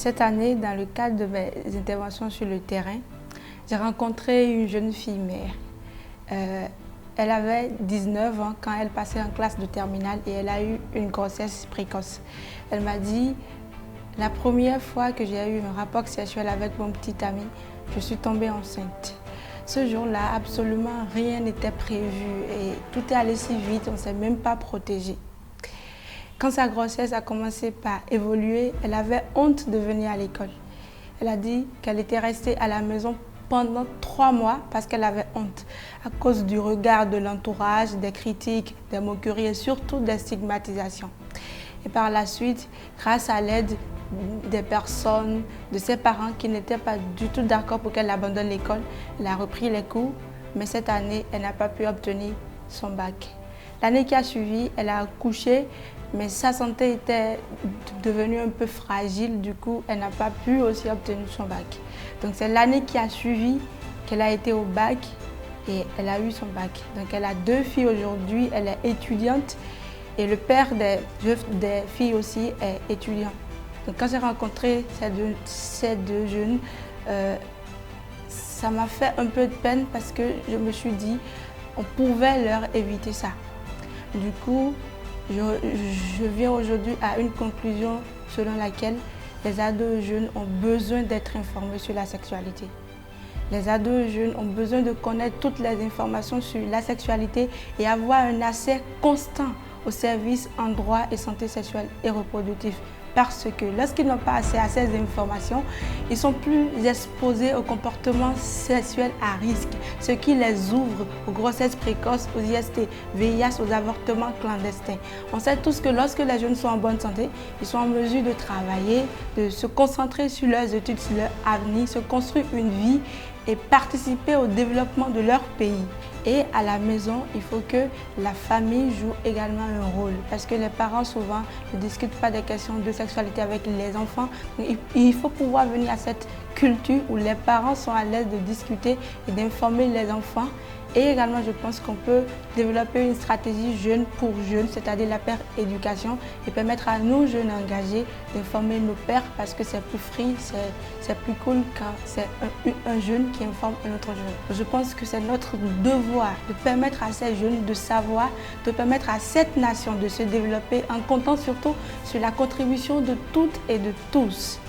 Cette année, dans le cadre de mes interventions sur le terrain, j'ai rencontré une jeune fille mère. Elle avait 19 ans quand elle passait en classe de terminale et elle a eu une grossesse précoce. Elle m'a dit, la première fois que j'ai eu un rapport sexuel avec mon petit ami, je suis tombée enceinte. Ce jour-là, absolument rien n'était prévu et tout est allé si vite, on ne s'est même pas protégé. Quand sa grossesse a commencé par évoluer, elle avait honte de venir à l'école. Elle a dit qu'elle était restée à la maison pendant 3 mois parce qu'elle avait honte à cause du regard de l'entourage, des critiques, des moqueries et surtout des stigmatisations. Et par la suite, grâce à l'aide des personnes, de ses parents qui n'étaient pas du tout d'accord pour qu'elle abandonne l'école, elle a repris les cours, mais cette année, elle n'a pas pu obtenir son bac. L'année qui a suivi, elle a accouché, mais sa santé était devenue un peu fragile, du coup, elle n'a pas pu aussi obtenir son bac. Donc c'est l'année qui a suivi qu'elle a été au bac et elle a eu son bac. Donc elle a 2 filles aujourd'hui, elle est étudiante et le père des filles aussi est étudiant. Donc quand j'ai rencontré ces deux jeunes, ça m'a fait un peu de peine parce que je me suis dit on pouvait leur éviter ça. Du coup, je viens aujourd'hui à une conclusion selon laquelle les ados jeunes ont besoin d'être informés sur la sexualité. Les ados jeunes ont besoin de connaître toutes les informations sur la sexualité et avoir un accès constant aux services en droit et santé sexuelle et reproductive. Parce que lorsqu'ils n'ont pas accès à ces informations, ils sont plus exposés aux comportements sexuels à risque, ce qui les ouvre aux grossesses précoces, aux IST, VIH, aux avortements clandestins. On sait tous que lorsque les jeunes sont en bonne santé, ils sont en mesure de travailler, de se concentrer sur leurs études, sur leur avenir, se construire une vie et participer au développement de leur pays. Et à la maison, il faut que la famille joue également un rôle parce que les parents souvent ne discutent pas des questions de sexualité avec les enfants. Il faut pouvoir venir à cette culture où les parents sont à l'aise de discuter et d'informer les enfants. Et également, je pense qu'on peut développer une stratégie jeune pour jeunes, c'est-à-dire la père éducation, et permettre à nos jeunes engagés d'informer nos pères parce que c'est plus free, c'est plus cool quand c'est un jeune qui informe un autre jeune. Je pense que c'est notre devoir de permettre à ces jeunes de savoir, de permettre à cette nation de se développer en comptant surtout sur la contribution de toutes et de tous.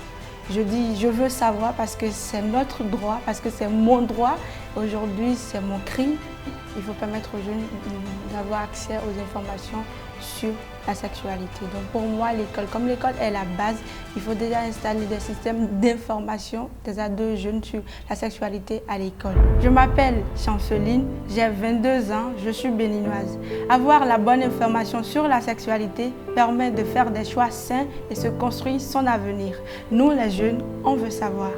Je dis, je veux savoir parce que c'est notre droit, parce que c'est mon droit. Aujourd'hui, c'est mon cri. Il faut permettre aux jeunes d'avoir accès aux informations sur la sexualité. Donc pour moi, l'école, comme l'école est la base, il faut déjà installer des systèmes d'information des ados jeunes sur la sexualité à l'école. Je m'appelle Chanceline, j'ai 22 ans, je suis béninoise. Avoir la bonne information sur la sexualité permet de faire des choix sains et se construire son avenir. Nous, les jeunes, on veut savoir.